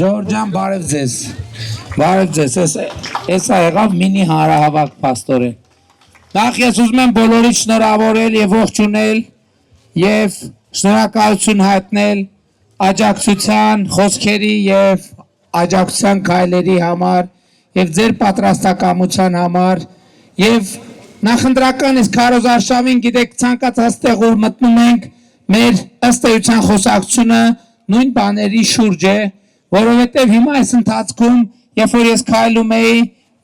Ժորժան բարև ձեզ, էսա եղավ մինի հանրահավաք պաստորեն։ Նախ ես ուզում եմ բոլորից շնորհավորել եւ ողջունել եւ շնորհակալություն հայտնել աջակցության խոսքերի եւ աջակցության քայլերի համար եւ ձեր պատրաստակամության համար եւ նախընտրական իսկ Քարոզ Արշավին գիտեք ցանկացած տեղ որ մտնում ենք մեր ըստ էության խոսակցությունը նույն բաների շուրջ է, որովհետեւ հիմա այս ընթացքում երբ որ ես քայլում էի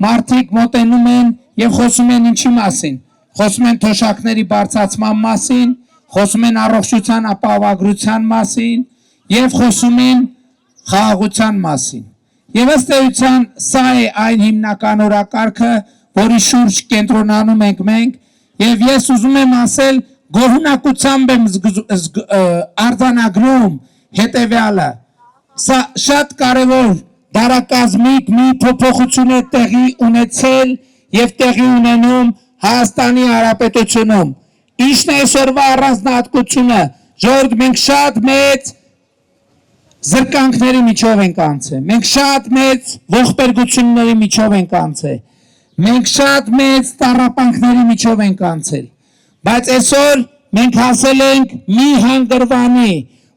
մարդիկ մոտենում են եւ խոսում են ինչի մասին, խոսում են թոշակների բարձրացման մասին, խոսում են առողջության ապահովագրության մասին եւ խոսում են խաղաղության մասին։ Եվ ըստ էության սա է այն հիմնական օրակարգը, որի շուրջ կենտրոնանում ենք մենք եւ ես ուզում եմ ասել գոհունակությամբ եմ արձանագրում հետեւյալը։ Սա շատ կարևոր դարակազմիկ մի փոփոխություն է տեղի ունեցել եւ տեղի ունենում Հայաստանի Հանրապետությունում։ Ինչն է այսօրվա առանձնահատկությունը, ժողովուրդ, մենք շատ մեծ զրկանքների միջով ենք անցել, մենք շատ մեծ ողբերգությունների միջով ենք անցել, մենք շատ մեծ տառապանքների միջով ենք անցել, բայց այսօր մենք հասել ենք մի հանգրվանի,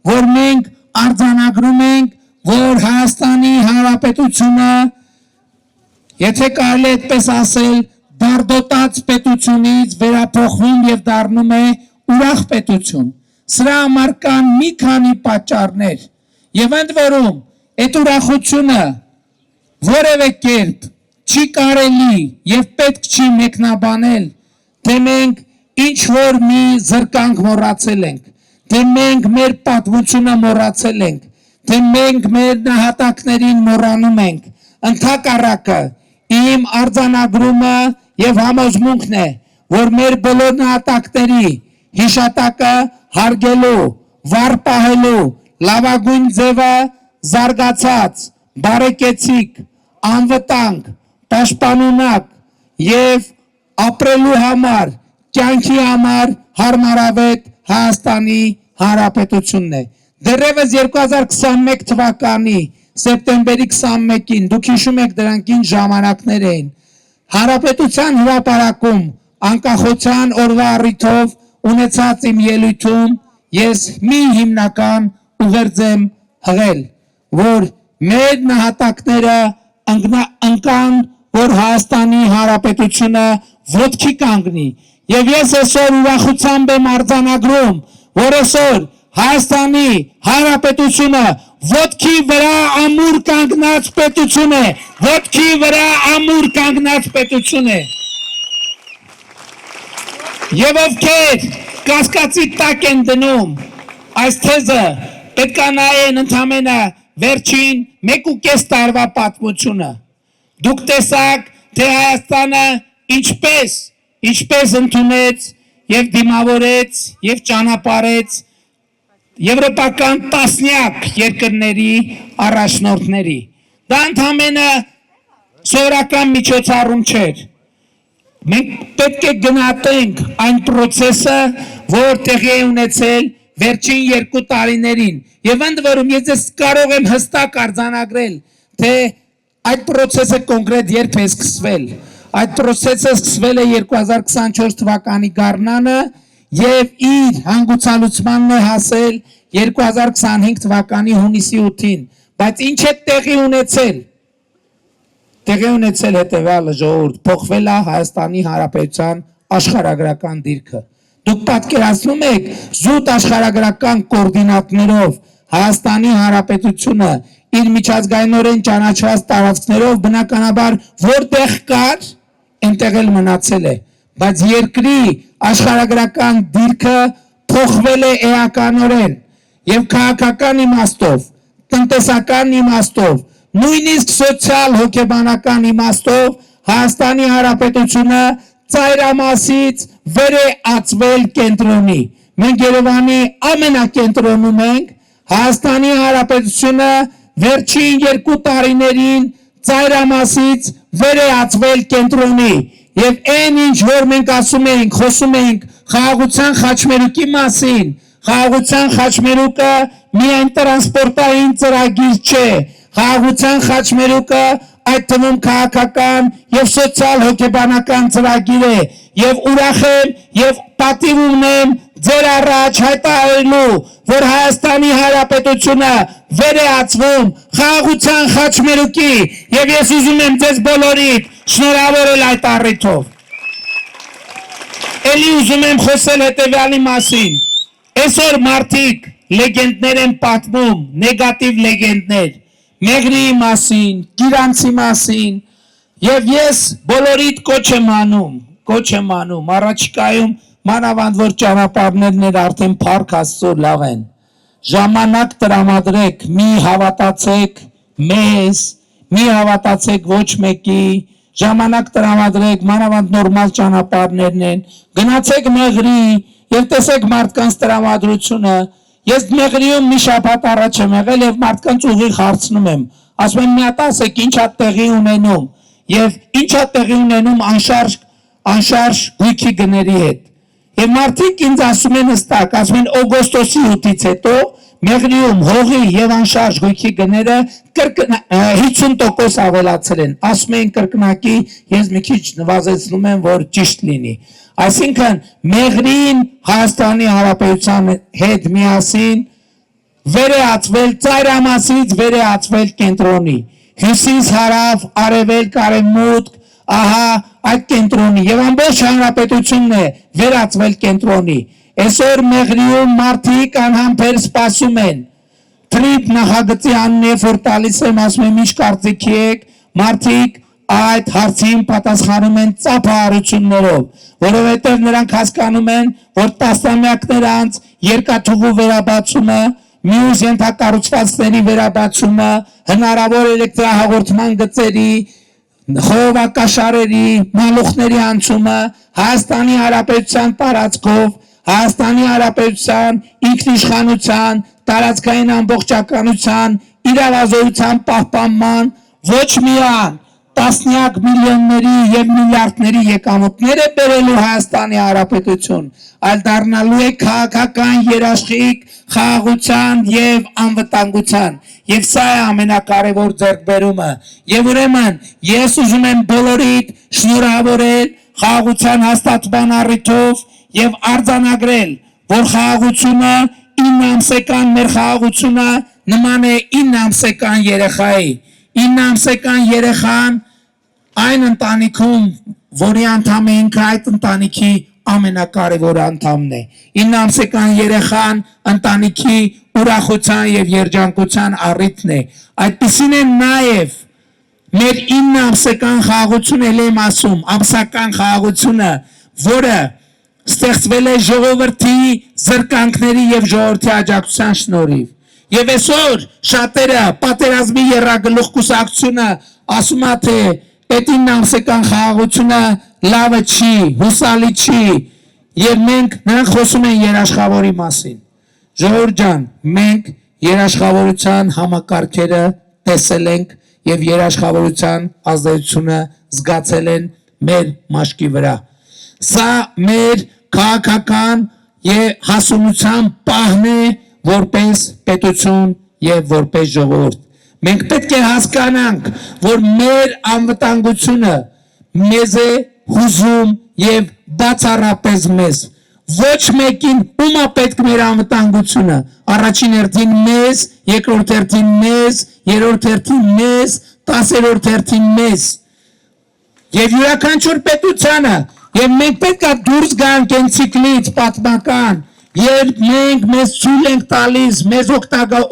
որ մենք արձանագրում ենք, որ Հայաստանի Հանրապետությունը, եթե կարելի այդպես ասել, դարդոտած պետությունից վերափոխվում եւ դառնում է ուրախ պետություն։ Սրա համար կան մի քանի պատճառներ եւ ընդ որում այդ ուրախությունը որևէ կերպ չի կարելի եւ պետք չի մեկնաբանել, թե մենք ինչ որ մի զրկանք մոռացել ենք, թե մենք մեր պատմությունը մոռացել ենք, թե մենք մեր նահատակներին մոռանում ենք։ Ընդհակառակը իմ արձանագրումը եւ համոզմունքն է, որ մեր բոլոր նահատակների հիշատակը հարգելու, վառ պահելու լավագույն ձևը զարգացած, բարեկեցիկ, անվտանգ, պաշտպանունակ եւ ապրելու համար, կյանքի համար հարմարավետ Հայաստանի Հանրապետությունն է։ Դեռևս 2021 թվականի սեպտեմբերի 21-ին դուք հիշում եք դրանք ինչ ժամանակներ էին։ Հանրապետության հրապարակում անկախության օրվա առիթով ունեցած իմ ելույթում ես մի հիմնական ուղերձ եմ հղել, որ մեր նահատակները ընկան, որ Հայաստանի Հանրապետությունը ոտքի կանգնի։ Եվ ես այսօր ուրախությամբ եմ արձանագրում, որ այսօր Հայաստանի Հանրապետությունը ոտքի վրա ամուր կանգնած պետություն է, ոտքի վրա ամուր կանգնած պետություն է։ Եվ ովքեր կասկածի տակ են դնում այս թեզը, պետք է նայեն ընդամենը վերջին 1.5 տարվա պատմությունը։ Դուք տեսաք, թե Հայաստանը ինչպես ընդունեց եւ դիմավորեց եւ ճանապարհեց եվրոպական տասնյակ երկրների առաջնորդների։ Դա ընդամենը սովորական միջոցառում չէր։ Մենք պետք է գնահատենք այն process-ը, որ տեղի է ունեցել վերջին 2 տարիներին։ Եվ ընդ որում ես կարող եմ հստակ արձանագրել, թե այդ process-ը կոնկրետ երբ է սկսվել։ Այդ process-ը սկսվել է 2024 թվականի գարնանը եւ իր հանգուցալուծմանն է հասել 2025 թվականի հունիսի 8-ին, բայց ինչ է տեղի ունեցել։ Տեղի ունեցել հետեւյալը, ժողովուրդ, փոխվել է Հայաստանի Հանրապետության աշխարհագրական դիրքը։ Դուք պատկերացնում եք զուտ աշխարհագրական կոորդինատներով Հայաստանի Հանրապետությունը իր միջազգայինորեն ճանաչված տարածքներով բնականաբար որտեղ կար, այնտեղ էլ մնացել է, բայց երկրի աշխարհագրական դիրքը փոխվել է էականորեն եւ քաղաքական իմաստով, տնտեսական իմաստով, նույնիսկ սոցիալ հոգեբանական իմաստով Հայաստանի Հանրապետությունը ծայրամասից վեր է ածվել կենտրոնի։ Մենք Երևանի ամենակենտրոնում ենք, Հայաստանի Հանրապետությունը վերջին 2 տարիներին ծայրամասից վեր է ածվել կենտրոնի եւ այն ինչ որ մենք ասում ենք, խոսում ենք խաղաղության խաչմերուկի մասին, խաղաղության խաչմերուկը միայն տրանսպորտային ծրագիր չէ, խաղաղության խաչմերուկը այդ թվում քաղաքական եւ սոցիալ հոգեբանական ծրագիր է եւ ուրախ եմ եւ պատիվ ունեմ ձեր առաջ հայտարարելու, որ Հայաստանի Հանրապետությունը վերահացվում խաղաղության խաչմերուկի եւ ես ուզում եմ ձեզ բոլորիդ շնորհավորել այդ առիթով։ Էլի ուզում եմ խոսել հետևյալի մասին։ Այսօր մարդիկ լեգենդներ են պատմում, նեգատիվ լեգենդներ, Մեղրիի մասին, Կիրանցի մասին, եւ ես բոլորիդ կոչ եմ անում, առաջիկայում մանավանդ որ ճանապարհներն արդեն փառք Աստծո լավ են։ Ժամանակ տրամադրեք, մի հավատացեք մեզ, մի հավատացեք ոչ մեկի, ժամանակ տրամադրեք, մանավանդ նորմալ ճանապարհներն են, գնացեք Մեղրի եւ տեսեք մարդկանց տրամադրությունը։ Ես Մեղրիում մի շաբաթ առաջ եմ եղել եւ մարդկանց ուղիղ հարցնում եմ, ասում եմ մի հատ ասեք ինչա տեղի ունենում եւ ինչա տեղի ունենում անշարժ գույքի գների հետ։ Եվ մարդիկ ինձ ասում են հստակ, ասում են օգոստոսի 8-ից հետո Մեղրիում հողի եւ անշարժ գույքի գները 50% ավելացել են։ Ասում են կրկնակի, ես մի քիչ նվազեցնում եմ, որ ճիշտ լինի։ Այսինքն Մեղրին Հայաստանի Հանրապետության հետ միասին վերահացվել ծայրամասից վերահացվել կենտրոնի։ Հյուսիս, հարավ, արևելք, արևմուտք, ահա այդ կենտրոնի եւ ամբողջ հանրապետությունն է վերածվել կենտրոնի։ Այսօր Մեղրիում մարդիկ անհամբեր սպասում են։ Տրիպ նախագծի անունով որ տալիս եմ, ասում եմ ինչ կարծիքի եք, մարդիկ այդ հարցին պատասխանում են ծափահարություններով, որովհետև նրանք հասկանում են, որ տասնամյակներ անց երկաթուղու վերաբացումը, մյուս ենթակառուցվածքների վերաբացումը, հնարավոր էլեկտրահաղորդման գծերի, խողովակաշարերի, մալուխների անցումը Հայաստանի Հանրապետության տարածքով, Հայաստանի Հանրապետության ինքնիշխանության, տարածքային ամբողջականության, իրավազորության պահպանման ոչ միայն տասնյակ միլիոնների եւ միլիարդների եկամուտներ է բերելու Հայաստանի Հանրապետություն, այլ դառնալու է քաղաքական երաշխիք խաղաղության եւ անվտանգության։ Եվ սա է ամենակարևոր ձեռքբերումը։ Եվ ուրեմն ես ուզում եմ բոլորիդ շնորհավորել խաղաղության հաստատման առիթով եւ արձանագրել, որ խաղաղությունը 9 ամսական մեր խաղաղությունը նման է 9 ամսական երեխայի։ 9 ամսական երեխան այն ընտանիքում, որի անդամ էինք, այդ ընտանիքի ամենակարևոր անդամն է։ 9 ամսական երեխան ընտանիքի ուրախության եւ երջանկության առիթն է։ Այդպիսին է նաեւ մեր 9 ամսական խաղաղությունը, ել եմ ասում, ամսական խաղաղությունը, որը ստեղծվել է ժողովրդի զրկանքների եւ ժողովրդի աջակցության շնորհիվ։ Եվ այսօր շատերը պատերազմի եռագլուխ կուսակցությունը ասում է, թե այդ 9 ամսական խաղաղությունը լավը չի, հուսալի չի, եւ մենք նրանք խոսում են երաշխավորի մասին։ Ժողովուրդ ջան, մենք երաշխավորության համակարգերը տեսել ենք եւ երաշխավորության ազդեցությունը զգացել են մեր մաշկի վրա։ Սա մեր քաղաքական եւ հասունության պահն է որպես պետություն եւ որպես ժողովուրդ։ Մենք պետք է հասկանանք, որ մեր անվտանգությունը մեզ է հուզում եւ բացառապես մեզ։ Ոչ մեկին ումա պետք մեր անվտանգությունը։ Առաջին հերթին մեզ, երկրորդ հերթին մեզ, երրորդ հերթին մեզ, 10-րդ հերթին մեզ։ Եվ յուրաքանչյուր պետությանը եւ մենք պետք է դուրս գանք այն ցիկլից պատմական, երբ մենք մեզ ցույլ ենք տալիս, մեզ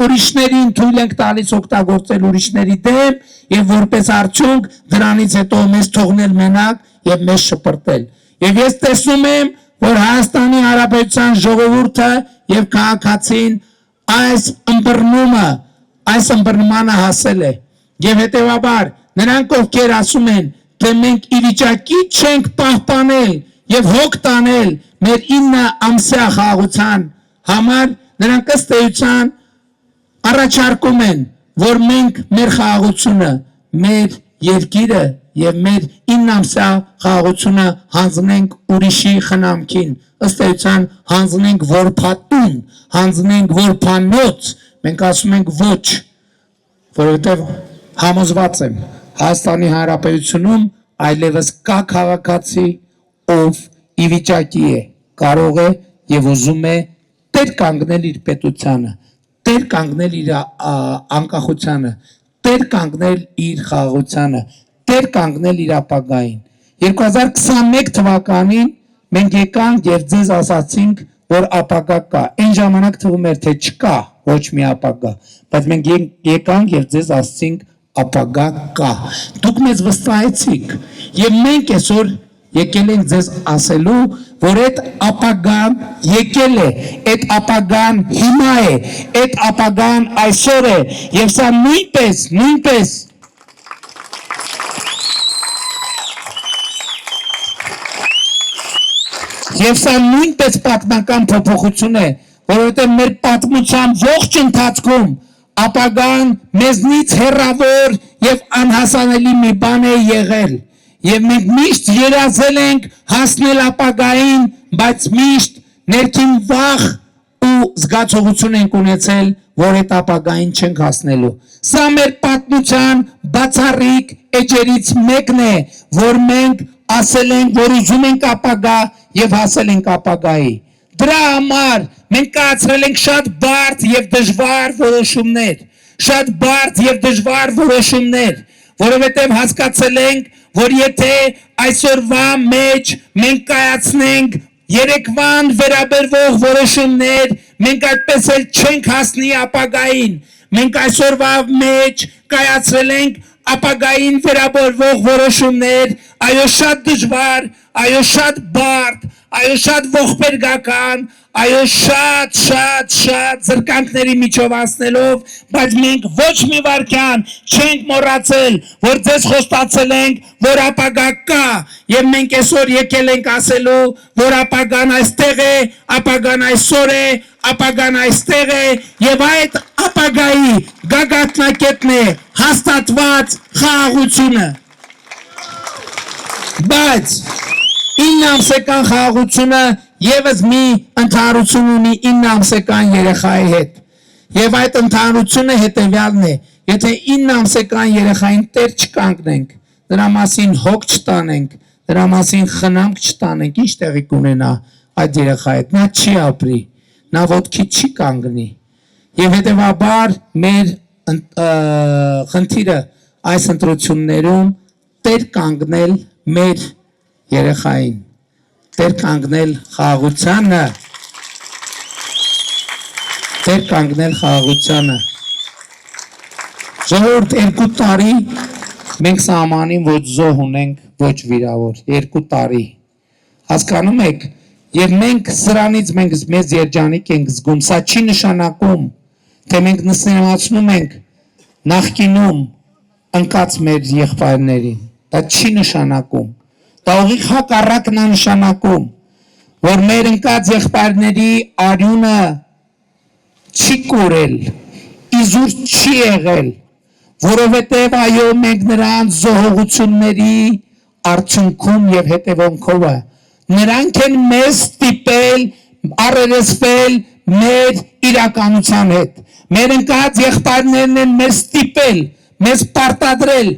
ուրիշներին թույլ ենք տալիս օգտագործել ուրիշների դեմ եւ որպես արդյունք դրանից հետո մեզ թողնել մենակ եւ մեզ շպրտել։ Եվ ես տեսնում եմ, որ Հայաստանի Հանրապետության ժողովուրդը եւ քաղաքացին այս ըմբռնմանը հասել է։ Եվ հետեւաբար նրանք ովքեր ասում են, թե մենք ի վիճակի չենք պահպանել եւ հոգ տանել մեր 9 ամսյա խաղաղության համար, նրանք ըստ էության առաջարկում են, որ մենք մեր խաղաղությունը, մեր երկիրը եւ մեր 9 ամսյա խաղաղությունը հանձնենք ուրիշի խնամքին, ըստ էության հանձնենք որփատուն, հանձնենք որփանոց, մենք ասում ենք ոչ, որովհետև համոզված եմ Հայաստանի Հանրապետությունում այլևս կա քաղաքացի, ով ի վիճակի է, կարող է եւ ուզում է տեր կանգնել իր պետությանը, տեր կանգնել իր անկախությանը, տեր կանգնել իր խաղաղությանը, տեր կանգնել իր ապագային։ 2021 թվականին մենք եկանք եւ ձեզ ասացինք, որ ապագա կա։ Այն ժամանակ թվում էր թե չկա ոչ մի ապագա, բայց մենք եկանք եւ ձեզ ասացինք ապագա կա։ Դուք մեզ վստահեցիք եւ մենք այսօր եկել ենք ձեզ ասելու, որ այդ ապագան եկել է, այդ ապագան հիմա է, այդ ապագան այսօր է եւ սա նույնպես Եվ սա նույնպես պատմական փոփոխություն է, որովհետև մեր պատմության ողջ ընթացքում ապագան մեզնից հեռավոր եւ անհասանելի մի բան է եղել։ Եվ մենք միշտ երազել ենք հասնել ապագային, բայց միշտ ներքին վախ ու զգացողություն ենք ունեցել, որ այդ ապագային չենք հասնելու։ Սա մեր պատմության բացառիկ էջերից մեկն է, որ մենք ասել ենք, որ ուզում ենք ապագա եւ հասել ենք ապագայի։ Դրա համար մենք կայացրել ենք շատ բարդ եւ դժվար որոշումներ, շատ բարդ եւ դժվար որոշումներ, որովհետեւ հասկացել ենք, որ եթե այսօրվա մեջ մենք կայացնենք երեկվան վերաբերվող որոշումներ, մենք այդպես էլ չենք հասնի ապագային։ Մենք այսօրվա մեջ կայացրել ենք ապագային վերաբերվող որոշումներ, այո շատ դժվար, այո շատ բարդ, այո շատ ողբերգական, այո շատ զրկանքների միջով անցնելով, բայց մենք ոչ մի վարքյան չենք մոռացել, որ ձեզ խոստացել ենք, որ ապագա կա, եւ մենք այսօր եկել ենք ասելու, որ ապագան այստեղ է, ապագան այսօր է, ապագան այստեղ է, եւ այդ ապագայի գագաթնակետն է հաստատված խաղաղությունը։ Բայց 9 ամսական խաղաղությունը եւս մի ընդհանրություն ունի 9 ամսական երեխայի հետ։ Եվ այդ ընդհանրությունը հետեւյալն է. եթե 9 ամսական երեխային տեր չկանգնենք, դրա մասին հոգ չտանենք, դրա մասին խնամք չտանենք, ինչ տեղի կունենա այդ երեխայի հետ։ Նա չի ապրի, նա ոտքի չի կանգնի։ Եվ հետեւաբար մեր խնդիրը այս ընտրություններում տեր կանգնել մեր երեխային, տեր կանգնել խաղաղությանը, տեր կանգնել խաղաղությանը։ Ժողովուրդ 2 տարի մենք սահմանին ոչ զոհ ունենք, ոչ վիրավոր, 2 տարի։ Հասկանում եք, եւ մենք սրանից մեզ երջանիկ ենք զգում, սա չի նշանակում, թե մենք նստացնում ենք նախկինում ընկած մեր եղբայրներին, դա չի նշանակում, դա ուղիղ հակառակն է նշանակում, որ մեր ընկած եղբայրների արյունը չի կորել, իզուր չի եղել, որովհետև այո մենք նրանց զոհողությունների արդյունքում եւ հետևանքով նրանք են մեզ ստիպել առերեսվել մեր իրականության հետ, մեր ընկած եղբայրներն են մեզ ստիպել, մեզ պարտադրել,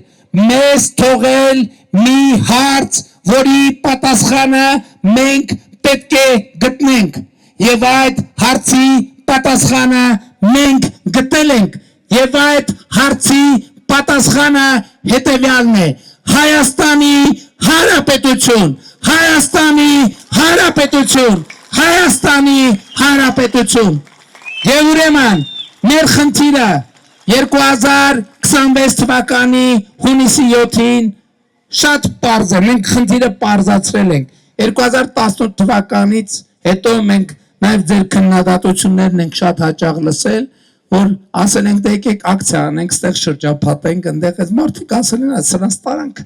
մեզ թողել մի հարց, որի պատասխանը մենք պետք է գտնենք եւ այդ հարցի պատասխանը մենք գտել ենք եւ այդ հարցի պատասխանը հետեւյալն է. Հայաստանի Հանրապետություն, Հայաստանի Հանրապետություն, Հայաստանի Հանրապետություն։ Եվ ուրեմն մեր խնդիրը 2026 թվականի հունիսի 7-ին շատ պարզ է, մենք խնդիրը պարզացրել ենք։ 2018 թվականից հետո մենք նաև ձեր քննադատություններն ենք շատ հաճախ լսել, որ ասել ենք դե եկեք ակցիա անենք, ստեղ շրջափակենք, այնտեղ այս մարդիկ ասել են, սրանց տարանք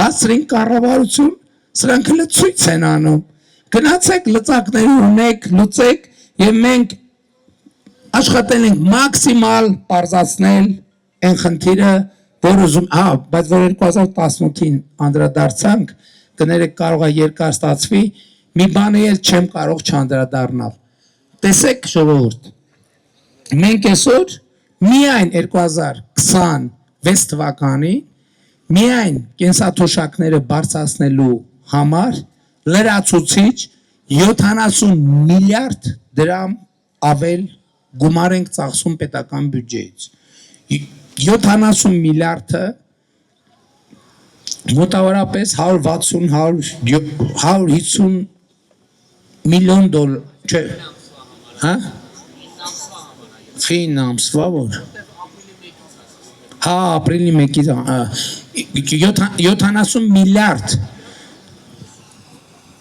հասցրին կառավարություն, սրանք լծույց են անում։ Գնացեք լծակներ ունեք, լուծեք եւ մենք աշխատել ենք մաքսիմալ պարզացնել այն խնդիրը, որ ուզում, բայց որ 2018-ին անդրադարձանք, կներեք կարող է երկար ստացվի, մի բանը էլ չեմ կարող չանդրադառնալ։ Տեսեք ժողովուրդ, մենք այսօր միայն 2026 2026 թվականին միայն կենսաթոշակները բարձրացնելու համար լրացուցիչ 70 միլիարդ դրամ ավել գումար ենք ծախսում պետական բյուջեից 70 միլիարդը մոտավորապես 160-150 միլիոն դոլար չէ հա ֆինանսվավոր հա ապրիլի 1-ից 70 միլիարդ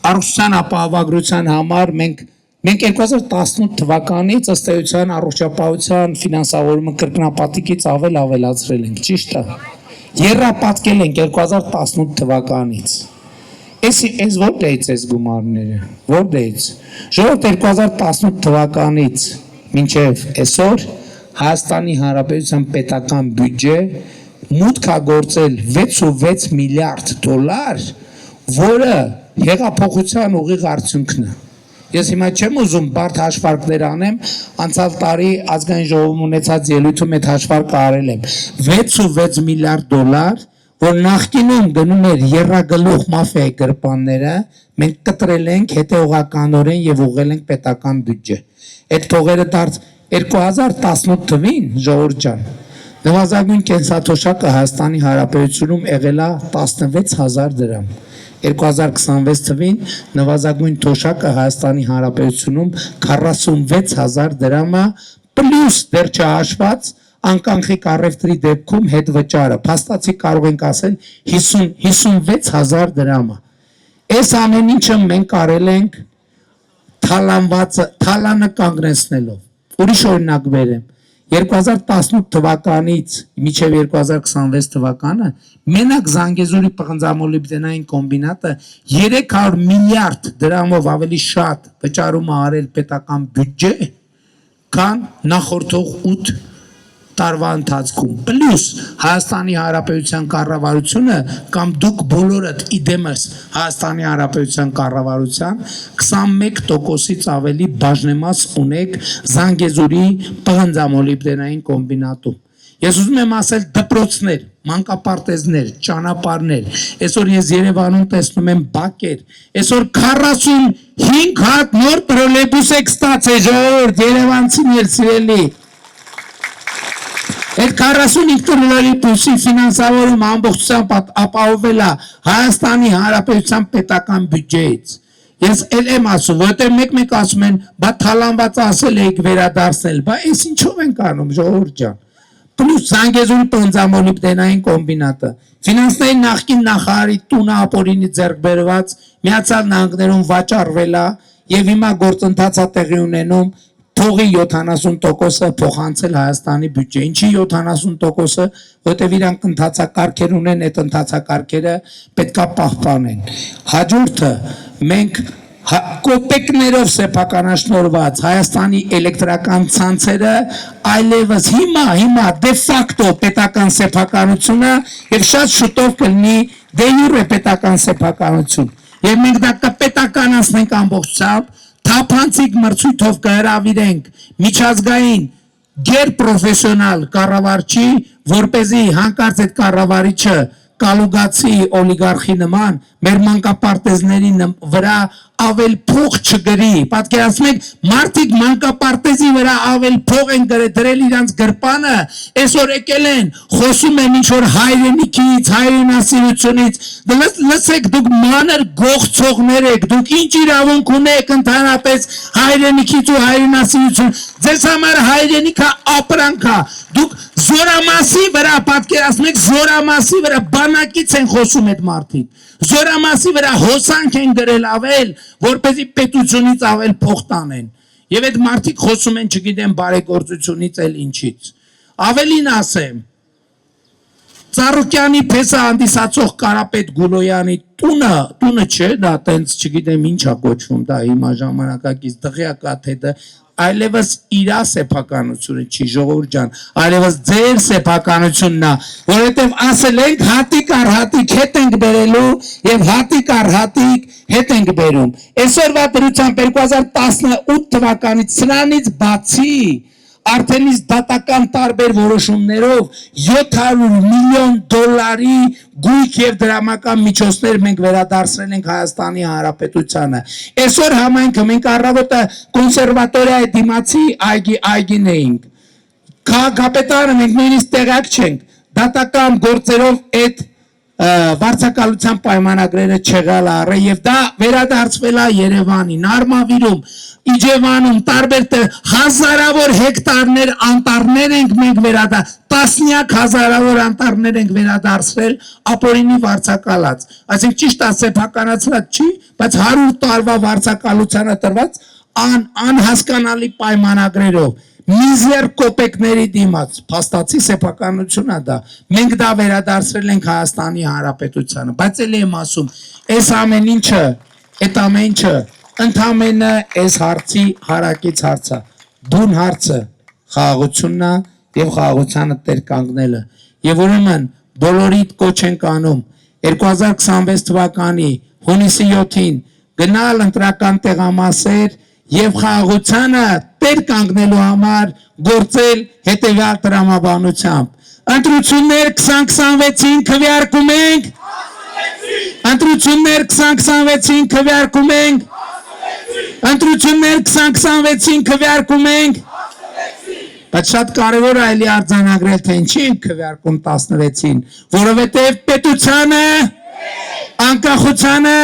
առողջության ապահովագրության համար մենք 2018 թվականից ըստ էության առողջապահության ֆինանսավորումը կրկնապատիկից ավելացրել ենք, ճիշտ է։ Եռապատկել ենք 2018 թվականից։ Այս որտեղից էս գումարները, որտեղից։ Ժողովուրդ 2018 թվականից մինչև այսօր Հայաստանի Հանրապետության պետական բյուջե մուտք է գործել 66 միլիարդ դոլար, որը հեղափոխության ուղիղ արդյունքն է։ Ես հիմա չեմ ուզում բարդ հաշվարկներ անեմ, անցյալ տարի ազգային ժողովում ունեցած ելույթում այդ հաշվարկը արել եմ։ 66 միլիարդ դոլար, որ նախկինում գնում էր եռագլուխ մաֆիայի գրպանները, մենք կտրել ենք հետևողականորեն եւ ուղղել ենք պետական բյուջե։ Այդ փողերը դարձ 2018 թվին, ժողովուրդ ջան, նվազագույն կենսաթոշակը Հայաստանի Հանրապետությունում եղել է 16000 դրամ։ 2026 թվին նվազագույն թոշակը Հայաստանի Հանրապետությունում 46000 դրամը պլյուս դեռ չհաշված անկանխիկ առևտրի դեպքում հետ վճարը փաստացի կարող ենք ասել 56000 դրամը այս ամեն ինչը մենք արել ենք թալանը կանգնեցնելով ուրիշ օրինակ բերեմ 2018 թվականից մինչև 2026 թվականը մենակ Զանգեզուրի պղնձամոլիբդենային կոմբինատը 300 միլիարդ դրամով ավելի շատ վճարում է արել պետական բյուջե, քան նախորդող 8 տարվա ընթացքում։ Պլյուս Հայաստանի Հանրապետության կառավարությունը կամ դուք բոլորդ իդեմս Հայաստանի Հանրապետության կառավարության 21%-ից ավելի բաժնեմաս ունեք Զանգեզուրի պղնձամոլիբդենային կոմբինատում։ Ես ուզում եմ ասել դպրոցներ, մանկապարտեզներ, ճանապարհներ, այսօր ես Երևանում տեսնում եմ բակեր, այսօր 45 հատ նոր տրոլեյբուս եք ստացել, ժողովուրդ, երևանցիներ սիրելի։ Այդ 45 տրոլեյբուսի ֆինանսավորում ամբողջությամբ ապահովել է Հայաստանի Հանրապետության պետական բյուջեից։ Ես եմ ասում, որտեղ մեկ ասում են, բա թալանված ասել եք վերադարձնել, բա այս ինչով ենք անում, ժողովուրդ ջան։ Պլյուս Զանգեզուրի պղնձամոլիբդենային կոմբինատը, ֆինանսների նախկին նախարարի տունը ապօրինի ձեռք բերված Միացյալ Նահանգներում վաճառվել է եւ հիմա գործընթաց է տեղի ունենում թողի 70%-ը փոխանցել Հայաստանի բյուջե։ Ինչի 70%-ը, որտեղ իրանք ընթացակարգեր ունեն, այդ ընթացակարգերը պետքա պահպանեն։ Հաջորդը մենք կոպեկներով սեփականաշնորհված Հայաստանի էլեկտրական ցանցերը այլևս հիմա դե ֆակտո պետական սեփականությունը եւ շատ շուտով կլինի դե յուրե պետական սեփականություն եւ մենք դա կպետականացնենք ամբողջությամբ թափանցիկ մրցույթով կհրավիրենք միջազգային գերպրոֆեսիոնալ կառավարչի որպեսզի հանկարծ այդ կառավարիչը կալուգացի օլիգարխի նման մեր մանկապարտեզների վրա ավել փող չգրի, պատկերացնում եք մարդիկ մանկապարտեզի վրա ավել փող են դրել իրանց գրպանը, այսօր եկել են, խոսում են ինչ-որ հայրենիքից, հայրենասիրությունից, լսեք դուք մանր գողցողներ եք, դուք ինչ իրավունք ունեք ընդհանրապես հայրենիքից ու հայրենասիրություն, ձեզ համար հայրենիքը ապրանք է, դուք զորամասի վրա, պատկերացնում եք զորամասի վրա, բանակից են խոսում այդ մարդիկ, զորամասի վրա հոսանք են գրել ավել, որպեսզի պետությունից ավել փող տանեն։ Եվ այդ մարդիկ խոսում են, չգիտեմ, բարեգործությունից էլ ինչից։ Ավելին ասեմ, Ծառուկյանի փեսա հանդիսացող Կարապետ Գուլոյանի տունը չէ, դա տենց չգիտեմ ինչ է կոչվում, դա հիմա ժամանակակից դղյակա թե դա այլևս իրա սեփականությունը չի, ժողովուրդ ջան, այլևս ձեր սեփականությունն է, որովհետև ասել ենք հատիկ առ հատիկ հետ ենք բերելու եւ հատիկ առ հատիկ հետ ենք բերում։ Այսօրվա դրությամբ 2018 թվականից սրանից բացի արդեն իսկ դատական տարբեր որոշումներով 700 միլիոն դոլարի գույք եւ դրամական միջոցներ մենք վերադարձրել ենք Հայաստանի Հանրապետությանը։ Այսօր համայնքը մենք առավոտը կոնսերվատորիայի դիմացի այգին էինք։ Քաղաքապետարանը մենք նույնիսկ տեղյակ չենք դատական գործերով այդ վարձակալության պայմանագրերը չեղալ առը եւ դա վերադարձվել է Երևանին, Արմավիրում, Իջևանում, տարբեր հազարավոր հեկտարներ անտառներ ենք մենք տասնյակ հազարավոր անտառներ ենք վերադարձրել ապօրինի վարձակալած, այսինքն ճիշտ է սեփականացված չի, բայց 100 տարվա վարձակալությանը տրված անհասկանալի պայմանագրերով միզեր կոպեկների դիմաց փաստացի սեփականություն է դա մենք դա վերադարձրել ենք Հայաստանի Հանրապետությանը բայց ելի եմ ասում այս ամեն ինչը ընդամենը այս հարցի հարակից հարցը բուն հարցը խաղաղությունն է եւ խաղաղությանը տեր կանգնելը եւ ուրեմն բոլորիդ կոչ ենք անում 2026 թվականի հունիսի 7-ին գնալ ընտրական տեղամասեր եւ խաղաղությանը տեր կանգնելու համար գործել հետեւյալ տրամաբանությամբ ընտրություններ 2026-ին քվեարկում ենք ընտրություններ 2026-ին քվեարկում ենք ընտրություններ 2026-ին քվեարկում ենք բայց շատ կարևոր է էլի արձանագրել թե ինչի ենք քվեարկում 16-ին որովհետեւ պետությանը անկախությանը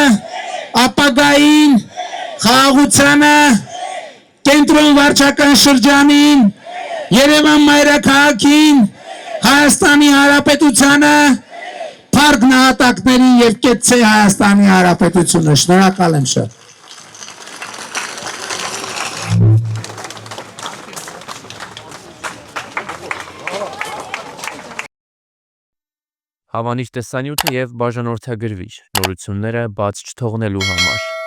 ապագային խաղաղությանը կենտրոն վարչական շրջանին Երևան մայրաքաղաքին Հայաստանի Հանրապետությանը փառք նահատակներին եւ կեցցե Հայաստանի Հանրապետությունը շնորհակալ եմ շատ Հավանիչ տեսանյութը եւ բաժանորդագրվիչ նորությունները բաց չթողնելու համար